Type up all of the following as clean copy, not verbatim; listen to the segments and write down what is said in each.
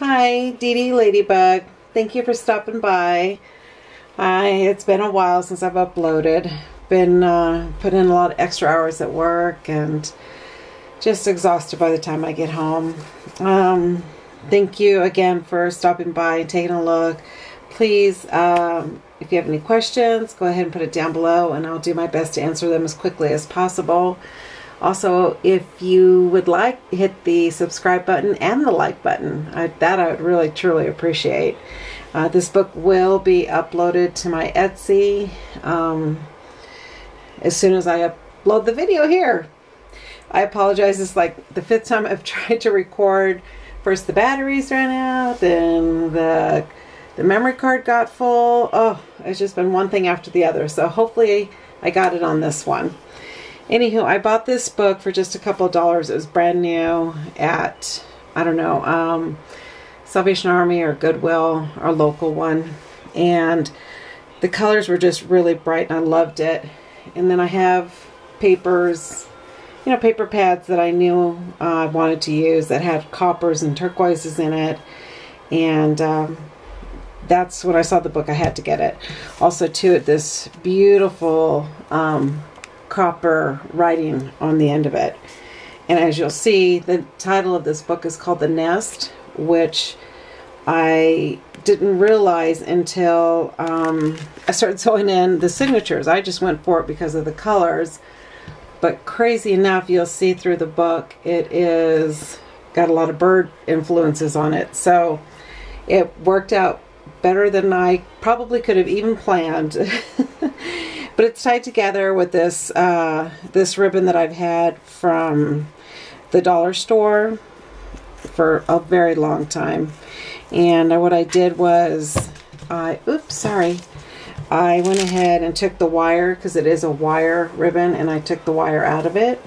Hi, Dee Dee Ladybug. Thank you for stopping by. It's been a while since I've uploaded. Been putting in a lot of extra hours at work and just exhausted by the time I get home. Thank you again for stopping by and taking a look. Please, if you have any questions, go ahead and put it down below and I'll do my best to answer them as quickly as possible. Also, if you would like, hit the subscribe button and the like button. That I would really, truly appreciate. This book will be uploaded to my Etsy as soon as I upload the video here. I apologize. It's like the 5th time I've tried to record. First the batteries ran out, then the memory card got full. Oh, it's just been one thing after the other. So hopefully I got it on this one. Anywho, I bought this book for just a couple of dollars. It was brand new at, I don't know, Salvation Army or Goodwill, our local one. And the colors were just really bright and I loved it. And then I have papers, you know, paper pads that I knew I wanted to use that had coppers and turquoises in it. And that's when I saw the book, I had to get it. Also, too, this beautiful copper writing on the end of it. And as you'll see, the title of this book is called The Nest, which I didn't realize until I started sewing in the signatures. I just went for it because of the colors. But crazy enough, you'll see through the book, it is got a lot of bird influences on it. So it worked out better than I probably could have even planned. But it's tied together with this this ribbon that I've had from the dollar store for a very long time. And what I did was, I went ahead and took the wire, because it is a wire ribbon, and I took the wire out of it.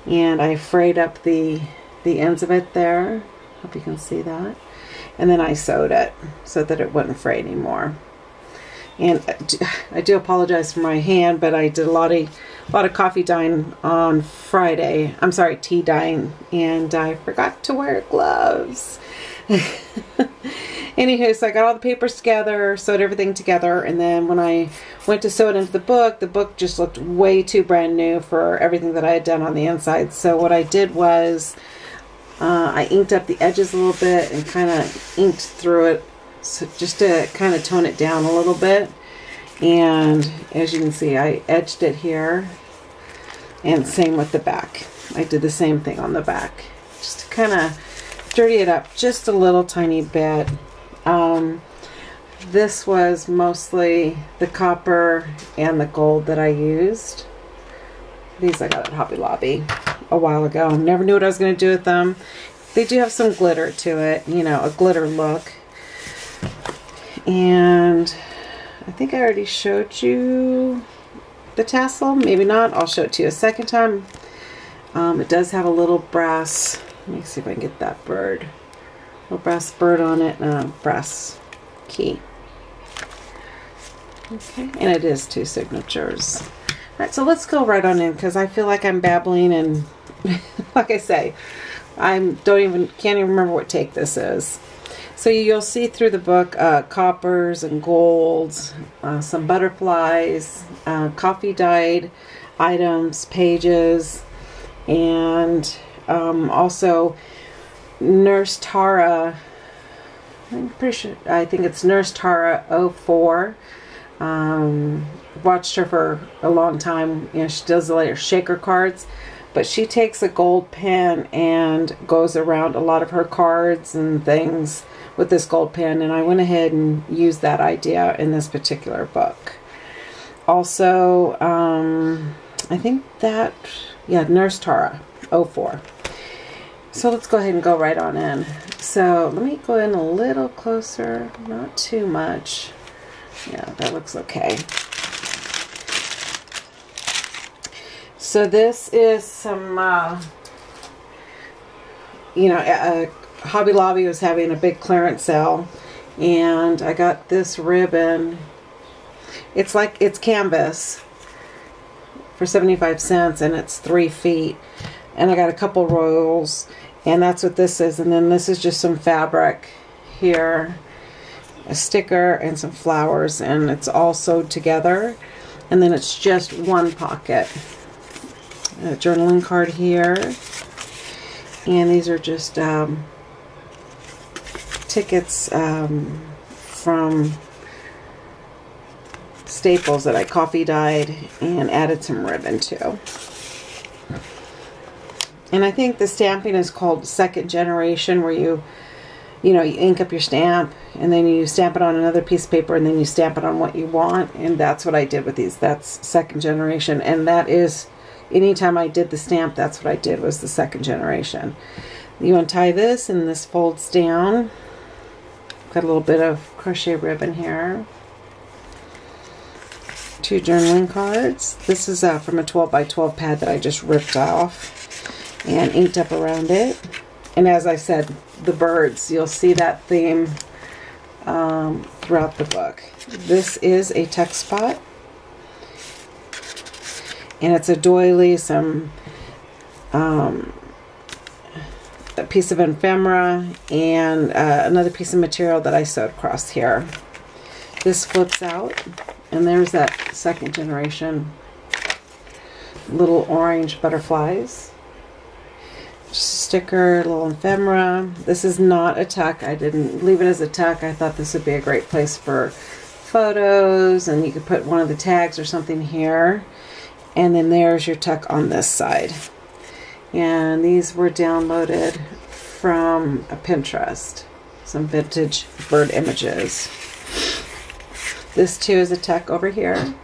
And I frayed up the ends of it there. Hope you can see that. And then I sewed it so that it wouldn't fray anymore. And I do apologize for my hand, but I did a lot of coffee dyeing on Friday. I'm sorry, tea dyeing, and I forgot to wear gloves. Anywho, so I got all the papers together, sewed everything together, and then when I went to sew it into the book just looked way too brand new for everything that I had done on the inside. So what I did was I inked up the edges a little bit and kind of inked through it, so just to kind of tone it down a little bit. And as you can see, I edged it here, and same with the back. I did the same thing on the back, just to kind of dirty it up just a little tiny bit. This was mostly the copper and the gold that I used. These I got at Hobby Lobby a while ago. Never knew what I was going to do with them. They do have some glitter to it, you know, a glitter look. And I think I already showed you the tassel. Maybe not. I'll show it to you a second time. It does have a little brass. Let me see if I can get that bird. A little brass bird on it and a brass key. Okay, and it is 2 signatures. All right, so let's go right on in, because I feel like I'm babbling, and like I say, can't even remember what take this is. So you'll see through the book coppers and golds, some butterflies, coffee dyed items, pages, and also Nurse Tara. I'm pretty sure, I think it's Nurse Tara 04. Watched her for a long time. You know, she does the shaker cards, but she takes a gold pen and goes around a lot of her cards and things with this gold pen, and I went ahead and used that idea in this particular book. Also, I think that, yeah, Nurse Tara 04. So let's go ahead and go right on in. So let me go in a little closer, not too much. Yeah, that looks okay. So this is some, you know, Hobby Lobby was having a big clearance sale, and I got this ribbon. It's canvas for 75 cents, and it's 3 feet. And I got a couple rolls, And that's what this is. And then this is just some fabric here, a sticker and some flowers, and it's all sewed together. And then it's just one pocket. A journaling card here. And these are just tickets from Staples that I coffee dyed and added some ribbon to. And I think the stamping is called second generation, where you ink up your stamp and then you stamp it on another piece of paper and then you stamp it on what you want. And that's what I did with these. That's second generation. And that is, anytime I did the stamp, that's what I did, was the second generation. You untie this and this folds down. Got a little bit of crochet ribbon here. 2 journaling cards. This is from a 12 by 12 pad that I just ripped off and inked up around it. And as I said, the birds, you'll see that theme throughout the book. This is a tuck spot, and it's a doily, some a piece of ephemera, and another piece of material that I sewed across here. This flips out, and there's that second generation little orange butterflies. Just a sticker, a little ephemera. This is not a tuck. I didn't leave it as a tuck. I thought this would be a great place for photos, and you could put one of the tags or something here. And then there's your tuck on this side. And these were downloaded from a Pinterest. Some vintage bird images. This too is a tuck over here.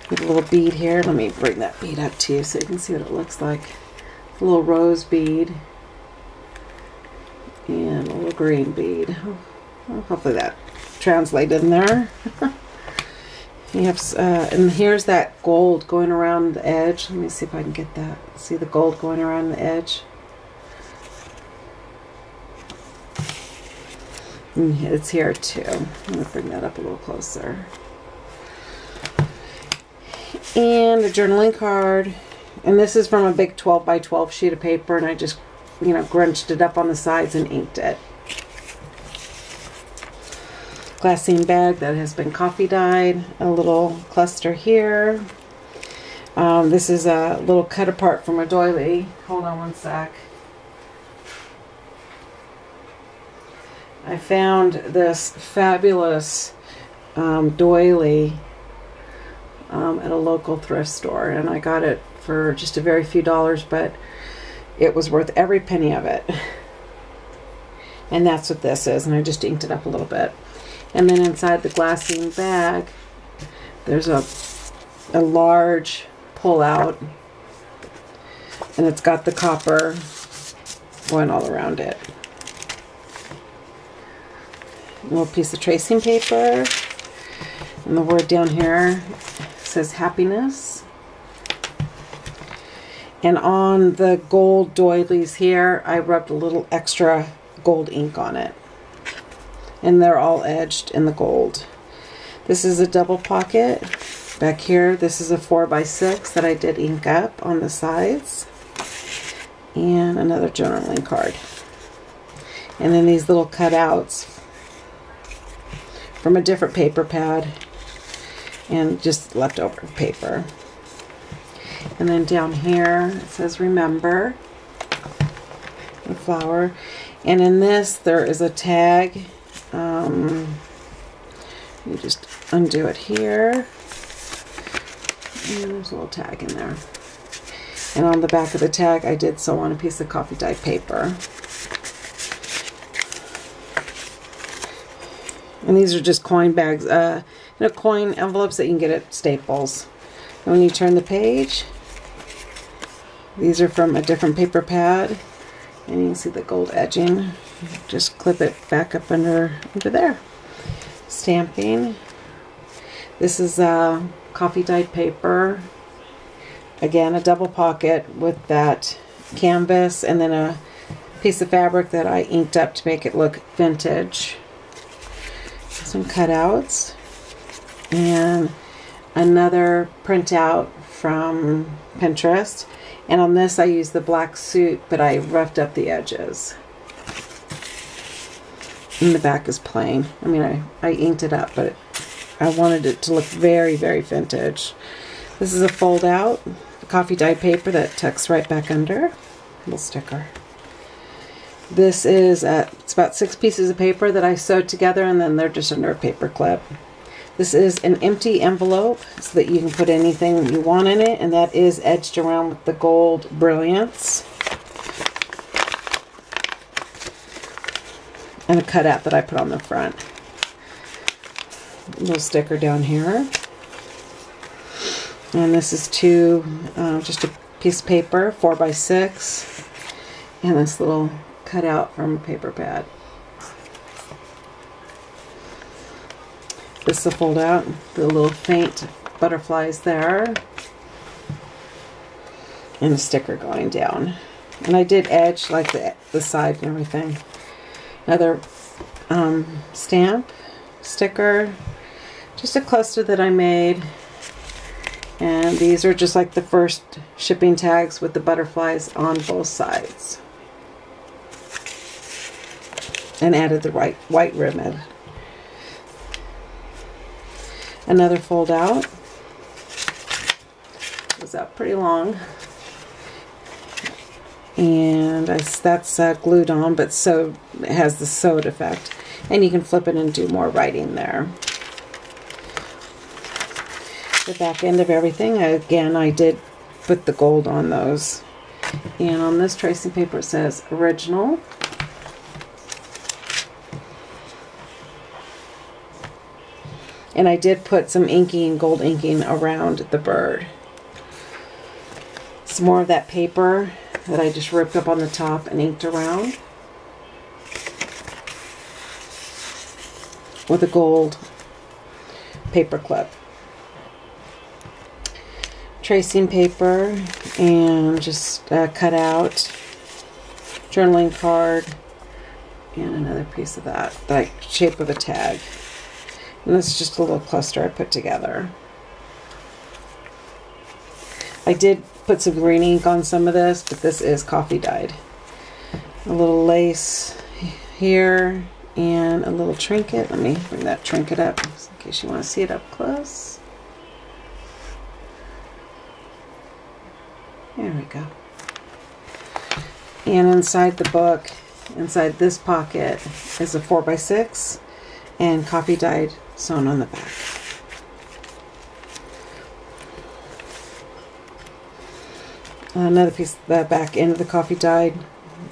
With a little bead here. Let me bring that bead up to you so you can see what it looks like. A little rose bead. And a little green bead. Well, hopefully that translated in there. You have, and here's that gold going around the edge. Let me see if I can get that. See the gold going around the edge? And it's here too. I'm going to bring that up a little closer. And a journaling card. And this is from a big 12 by 12 sheet of paper, and I just, grunched it up on the sides and inked it. Glassine bag that has been coffee dyed. A little cluster here. This is a little cut apart from a doily. Hold on one sec. I found this fabulous doily at a local thrift store, and I got it for just a very few dollars, but it was worth every penny of it. And that's what this is, and I just inked it up a little bit. And then inside the glassine bag, there's a large pull-out, and it's got the copper going all around it. A little piece of tracing paper, and the word down here says happiness. And on the gold doilies here, I rubbed a little extra gold ink on it. And they're all edged in the gold. This is a double pocket. Back here, this is a 4x6 that I did ink up on the sides. And another journaling card. And then these little cutouts from a different paper pad. And just leftover paper. And then down here, it says remember. A flower. And in this, there is a tag. You just undo it here, and there's a little tag in there. And on the back of the tag, I did sew on a piece of coffee dyed paper. And these are just coin bags, coin envelopes that you can get at Staples. And when you turn the page, these are from a different paper pad, and you can see the gold edging. Just clip it back up under there. Stamping. This is coffee dyed paper. Again, a double pocket with that canvas, and then a piece of fabric that I inked up to make it look vintage. Some cutouts, and another printout from Pinterest. And on this I used the black suit, but I roughed up the edges. And the back is plain. I mean, I inked it up, but I wanted it to look very, very vintage. This is a fold out coffee dyed paper that tucks right back under. Little sticker. This is, it's about 6 pieces of paper that I sewed together, and then they're just under a paper clip. This is an empty envelope so that you can put anything you want in it, and that is edged around with the gold brilliance. And a cutout that I put on the front. A little sticker down here. And this is just a piece of paper, 4x6. And this little cutout from a paper pad. This will fold out. The little faint butterflies there. And a sticker going down. And I did edge like the side and everything. Another stamp, sticker, just a cluster that I made. And these are just like the first shipping tags with the butterflies on both sides. And added the white ribbon. Another fold out. It was out pretty long. And that's glued on, but sewed, it has the sewed effect. And you can flip it and do more writing there. The back end of everything, again, I did put the gold on those. And on this tracing paper it says original. And I did put some inking, gold inking around the bird. Some more of that paper that I just ripped up on the top and inked around with a gold paper clip. Tracing paper and just cut out journaling card and another piece of that, like shape of a tag. And this is just a little cluster I put together. I did put some green ink on some of this, but this is coffee dyed. A little lace here and a little trinket. Let me bring that trinket up in case you want to see it up close. There we go. And inside the book, inside this pocket, is a 4x6 and coffee dyed sewn on the back. Another piece of the back end of the coffee dyed.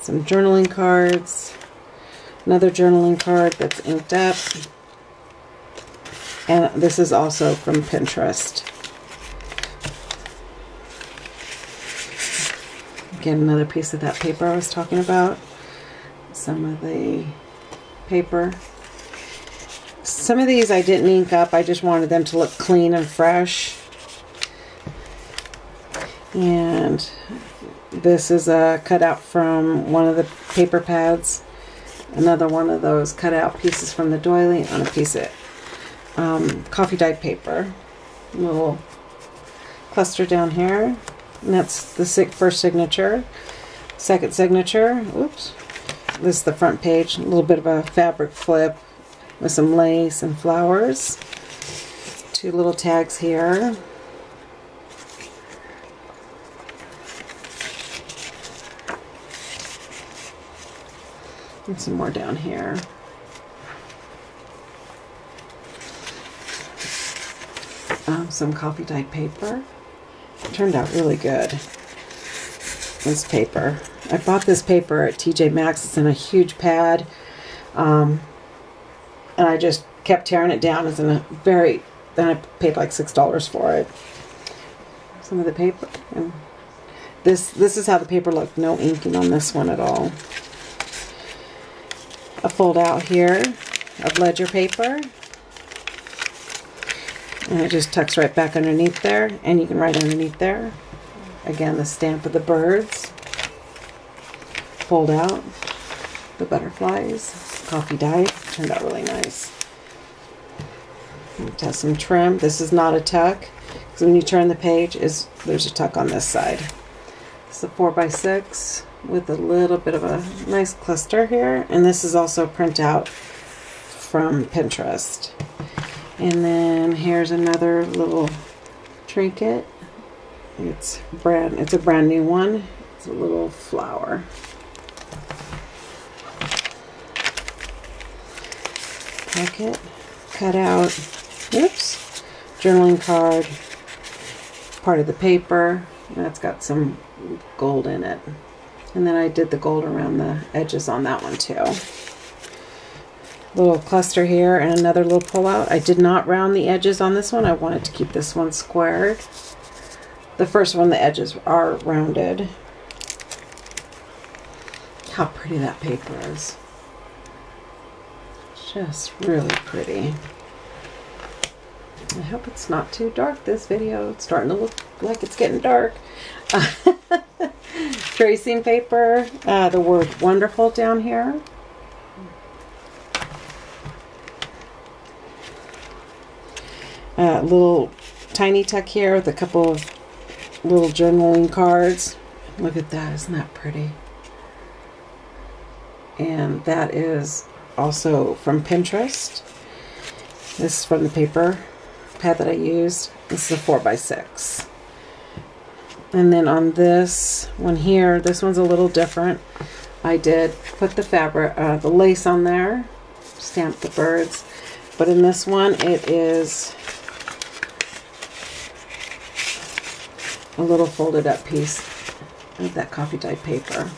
Some journaling cards. Another journaling card that's inked up. And this is also from Pinterest. Again, another piece of that paper I was talking about. Some of the paper. Some of these I didn't ink up. I just wanted them to look clean and fresh. And this is a cutout from one of the paper pads. Another one of those cutout pieces from the doily on a piece of coffee dyed paper. A little cluster down here. And that's the first signature. Second signature. Oops. This is the front page. A little bit of a fabric flip with some lace and flowers. 2 little tags here. And some more down here. Some coffee dyed paper. It turned out really good. This paper. I bought this paper at TJ Maxx. It's in a huge pad. And I just kept tearing it down. It's in a then I paid like $6 for it. Some of the paper. And this is how the paper looked. No inking on this one at all. A fold out here of ledger paper. And it just tucks right back underneath there. And you can write underneath there. Again, the stamp of the birds. Fold out the butterflies. Coffee dyed. Turned out really nice. It has some trim. This is not a tuck. because when you turn the page, there's a tuck on this side. It's a 4x6 with a little bit of a nice cluster here, and this is also a printout from Pinterest. And then here's another little trinket. It's a brand new one. It's a little flower. Pocket, cut out, oops, journaling card, part of the paper, and it's got some gold in it. And then I did the gold around the edges on that one too. Little cluster here and another little pull out. I did not round the edges on this one. I wanted to keep this one squared. The first one, the edges are rounded. How pretty that paper is. Just really pretty. I hope it's not too dark, this video. It's starting to look like it's getting dark. Tracing paper, the word wonderful down here. Little tiny tuck here with a couple of little journaling cards. Look at that, isn't that pretty? And that is also from Pinterest. This is from the paper pad that I used. This is a 4x6. And then on this one here, this one's a little different. I did put the fabric, the lace on there, stamp the birds. But in this one, it is a little folded up piece of that coffee dyed paper.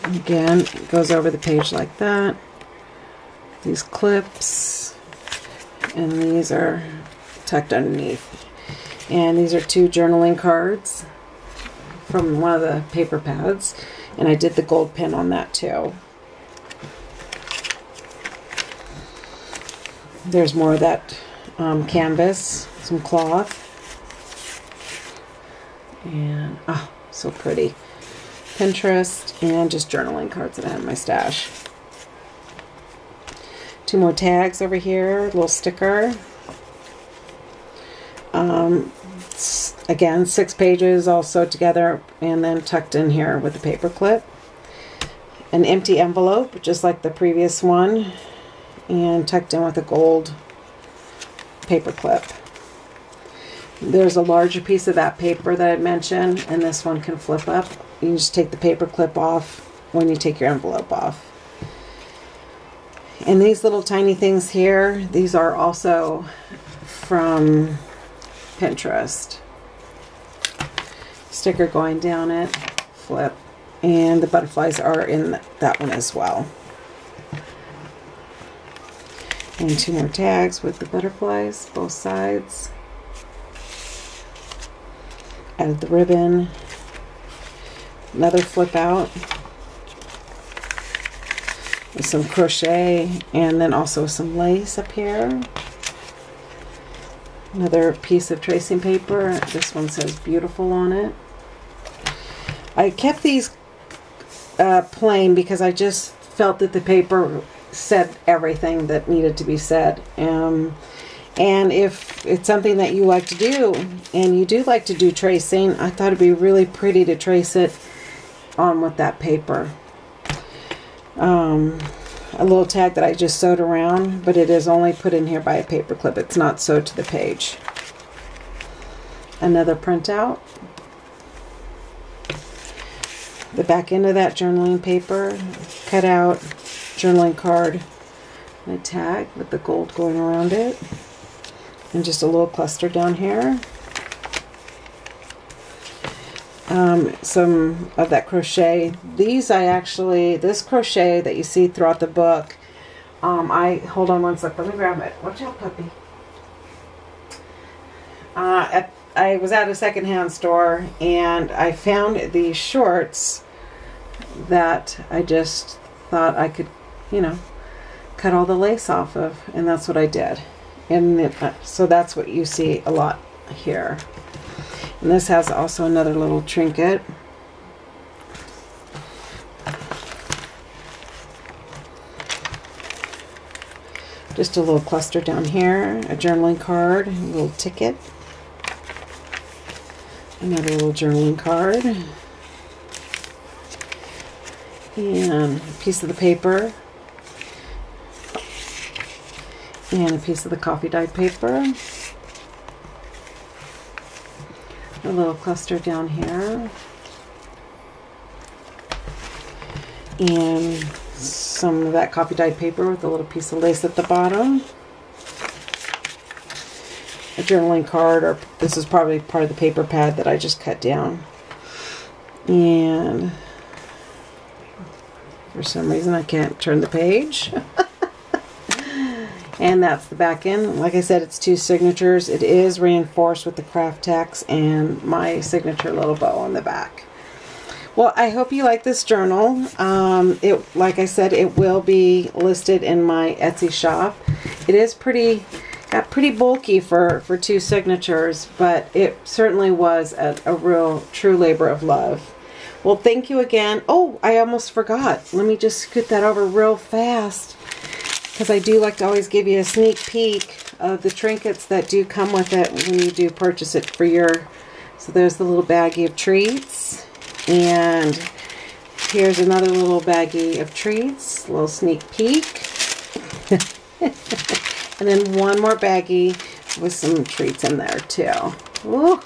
Again, it goes over the page like that. These clips, and these are tucked underneath. And these are 2 journaling cards from one of the paper pads, and I did the gold pin on that too. There's more of that canvas, some cloth, and oh, so pretty. Pinterest, and just journaling cards that I have in my stash. 2 more tags over here, a little sticker. Again, 6 pages all sewed together and then tucked in here with a paper clip. An empty envelope, just like the previous one, and tucked in with a gold paper clip. There's a larger piece of that paper that I mentioned, and this one can flip up. You can just take the paper clip off when you take your envelope off. And these little tiny things here, these are also from Pinterest. Sticker going down it, flip, and the butterflies are in that one as well. And 2 more tags with the butterflies, both sides. Added the ribbon. Another flip out with some crochet, and then also some lace up here. Another piece of tracing paper. This one says beautiful on it. I kept these plain because I just felt that the paper said everything that needed to be said. And if it's something that you like to do, and you do like to do tracing, I thought it'd be really pretty to trace it on with that paper. A little tag that I just sewed around, but it is only put in here by a paper clip. It's not sewed to the page. Another printout. The back end of that journaling paper, cut out journaling card, and a tag with the gold going around it, and just a little cluster down here. Some of that crochet. This crochet that you see throughout the book, hold on one sec, let me grab it. Watch out, puppy. I was at a secondhand store, and I found these shorts that I just thought I could, cut all the lace off of, and that's what I did. And so that's what you see a lot here. And this has also another little trinket. Just a little cluster down here, a journaling card, a little ticket, another little journaling card, and a piece of the paper, and a piece of the coffee dyed paper, a little cluster down here, and some of that coffee dyed paper with a little piece of lace at the bottom, a journaling card, or this is probably part of the paper pad that I just cut down, and for some reason I can't turn the page. And that's the back end. Like I said, it's 2 signatures. It is reinforced with the craft text and my signature little bow on the back. Well, I hope you like this journal. Like I said, it will be listed in my Etsy shop. It is got pretty bulky for 2 signatures, but it certainly was a real true labor of love. Well, thank you again. Oh, I almost forgot. Let me just scoot that over real fast, because I do like to always give you a sneak peek of the trinkets that do come with it when you do purchase it for your... So there's the little baggie of treats. And here's another little baggie of treats. A little sneak peek. And then one more baggie with some treats in there too. Ooh,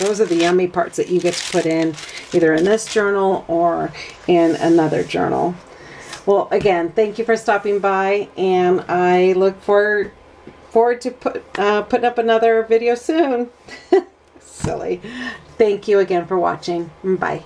those are the yummy parts that you get to put in either in this journal or in another journal. Well, again, thank you for stopping by, and I look forward to putting up another video soon. Silly. Thank you again for watching. Bye.